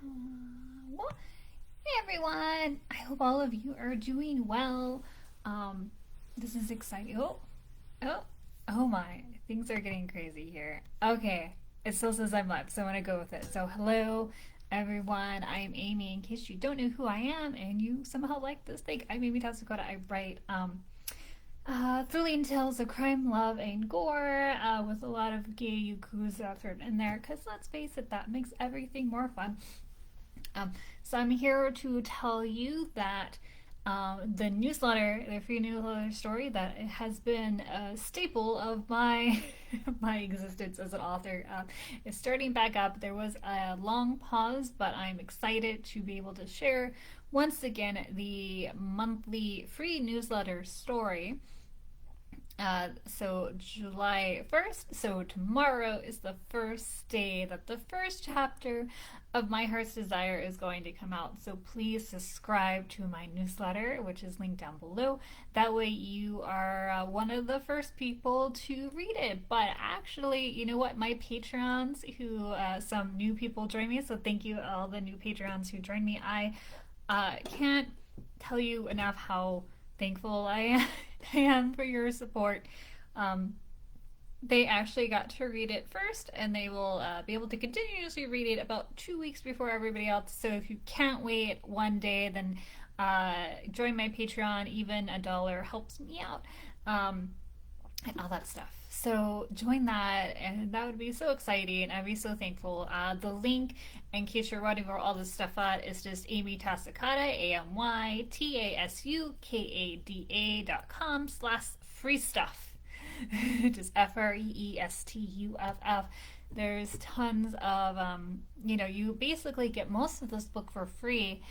Well, hey everyone! I hope all of you are doing well. Um, this is exciting. Oh, oh my! Things are getting crazy here. Okay, it still says I'm live, so I'm gonna go with it. So, hello everyone. I'm Amy. In case you don't know who I am and you somehow like this thing, I'm Amy Tasukada. I write thrilling tales of crime, love, and gore with a lot of gay Yakuza thrown in there. Because let's face it, that makes everything more fun. So I'm here to tell you that the newsletter, the free newsletter story, that has been a staple of my my existence as an author, is starting back up. There was a long pause, but I'm excited to be able to share once again the monthly free newsletter story. So July 1st, so tomorrow is the first day that the first chapter of My Heart's Desire is going to come out. So please subscribe to my newsletter, which is linked down below. That way you are one of the first people to read it. But actually, you know what? My Patreons, who some new people join me, so thank you all the new Patreons who joined me. I can't tell you enough how thankful I am for your support. Um, they actually got to read it first, and they will be able to continuously read it about 2 weeks before everybody else. So if you can't wait one day, then join my Patreon. Even $1 helps me out, and all that stuff. So join that, and that would be so exciting. I'd be so thankful. The link, in case you're wondering where all this stuff at, is just Amy Tasukada, AMYTASUKADA.com/free stuff. Just FREESTUFF. There's tons of, you basically get most of this book for free,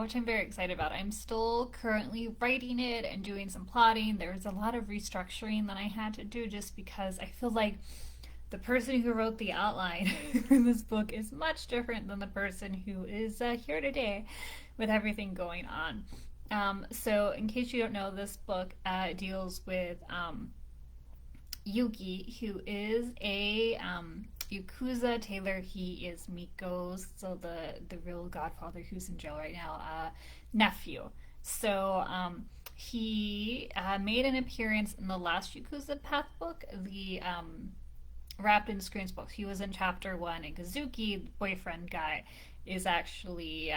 which I'm very excited about. I'm still currently writing it and doing some plotting. There's a lot of restructuring that I had to do just because I feel like the person who wrote the outline for this book is much different than the person who is here today with everything going on. So, in case you don't know, this book deals with Yuki, who is a Yakuza tailor. He is Miko's, so the real godfather who's in jail right now, nephew. So he made an appearance in the last Yakuza Path book, the Wrapped in Screens book. He was in chapter 1, and Kazuki, the boyfriend guy, is actually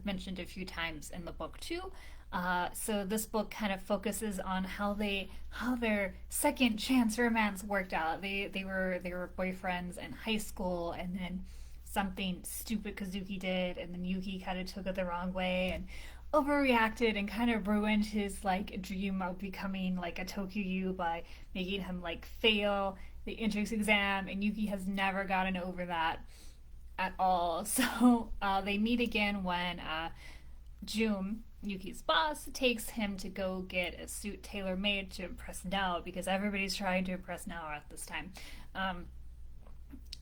mentioned a few times in the book too. So this book kind of focuses on how their second chance romance worked out. They were boyfriends in high school, and then something stupid Kazuki did, and then Yuki kind of took it the wrong way and overreacted and kind of ruined his like dream of becoming like a Tokuyu by making him like fail the entrance exam, and Yuki has never gotten over that at all. So they meet again when June, Yuki's boss, takes him to go get a suit tailor made to impress Nao, because everybody's trying to impress Nao at this time.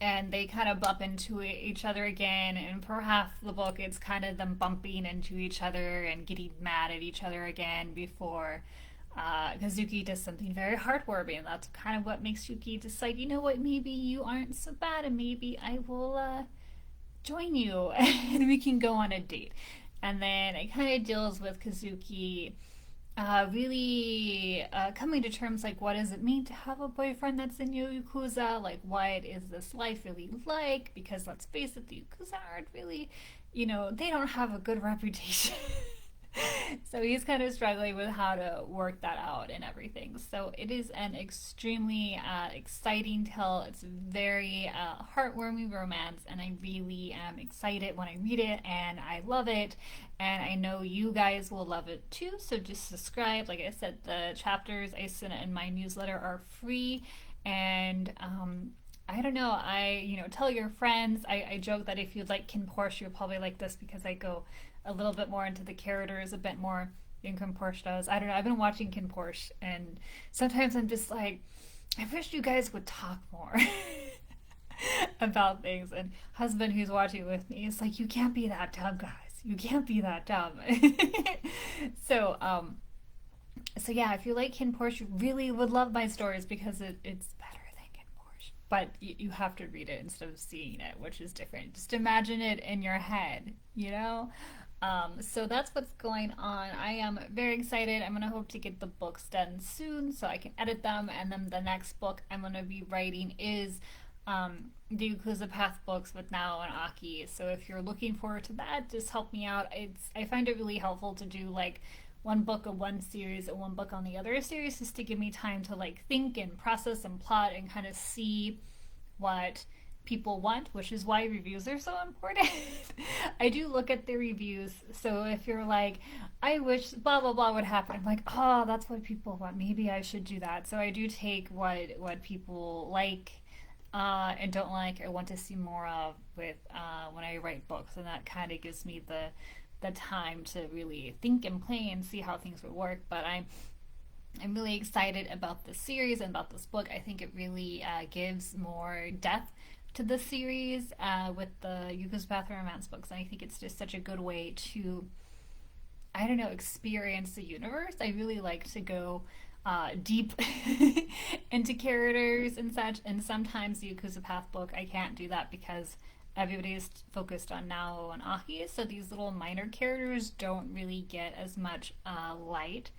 And they kind of bump into each other again, and for half the book it's kind of them bumping into each other and getting mad at each other again before Kazuki does something very heartwarming, and that's kind of what makes Yuki decide, you know what, maybe you aren't so bad, and maybe I will join you and we can go on a date. And then it kind of deals with Kazuki really coming to terms, like, what does it mean to have a boyfriend that's in Yakuza? Like, what is this life really like? Because let's face it, the Yakuza aren't really, they don't have a good reputation. So he's kind of struggling with how to work that out and everything. So it is an extremely exciting tale. It's a very heartwarming romance, and I really am excited when I read it, and I love it, and I know you guys will love it too. So just subscribe. Like I said, the chapters I sent in my newsletter are free, and I don't know. Tell your friends. I joke that if you like Ken Porsche, you'll probably like this, because I go a little bit more into the characters, a bit more than Ken Porsche does. I don't know. I've been watching Ken Porsche, and sometimes I'm just like, I wish you guys would talk more about things. And husband, who's watching with me, is like, you can't be that dumb, guys. You can't be that dumb. So, so yeah, if you like Ken Porsche, you really would love my stories, because it's better than Ken Porsche. but you have to read it instead of seeing it, which is different. Just imagine it in your head, you know? So that's what's going on. I am very excited. I'm gonna hope to get the books done soon so I can edit them. And then the next book I'm gonna be writing is the Yakuza Path books with Nao and Aki. So if you're looking forward to that, just help me out. I find it really helpful to do like one book of one series and one book on the other series, just to give me time to like think and process and plot and kind of see what people want, which is why reviews are so important. I do look at the reviews, so if you're like, I wish blah blah blah would happen, I'm like, oh, that's what people want. Maybe I should do that. So I do take what people like and don't like or want to see more of with when I write books, and that kind of gives me the time to really think and play and see how things would work. But I'm really excited about this series and about this book. I think it really gives more depth to the series with the Yakuza Path Romance books, and I think it's just such a good way to, I don't know, experience the universe. I really like to go deep into characters and such, and sometimes the Yakuza Path book I can't do that because everybody's focused on Nao and Aki, so these little minor characters don't really get as much light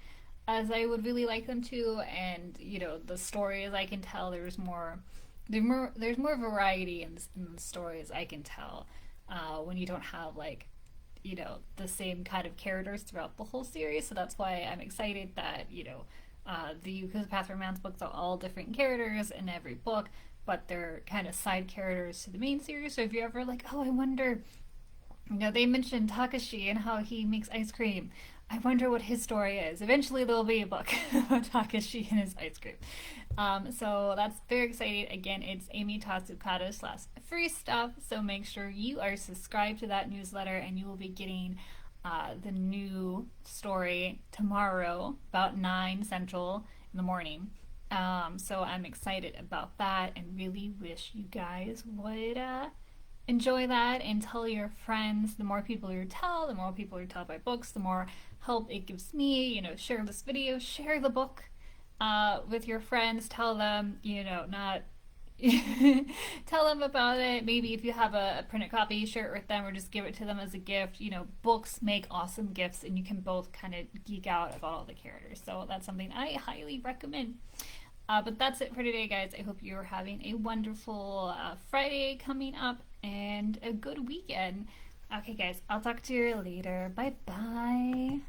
as I would really like them to. And the stories I can tell, there's more variety in the stories I can tell when you don't have like the same kind of characters throughout the whole series. So that's why I'm excited that the Yakuza Path Romance books are all different characters in every book, but they're kind of side characters to the main series. So if you're ever like, oh, I wonder, they mentioned Takashi and how he makes ice cream, I wonder what his story is. Eventually there'll be a book about Takashi and his ice cream. So that's very exciting. Again, it's Amy Tasukada / free stuff. So make sure you are subscribed to that newsletter, and you will be getting the new story tomorrow about 9 Central in the morning. So I'm excited about that and really wish you guys would enjoy that and tell your friends. The more people you tell, the more people you tell about books, the more help it gives me. Share this video, share the book with your friends. Tell them, not tell them about it. Maybe if you have a printed copy, share it with them or just give it to them as a gift. Books make awesome gifts, and you can both kind of geek out about all the characters. So that's something I highly recommend. But that's it for today, guys. I hope you're having a wonderful Friday coming up and a good weekend. Okay, guys, I'll talk to you later. Bye bye.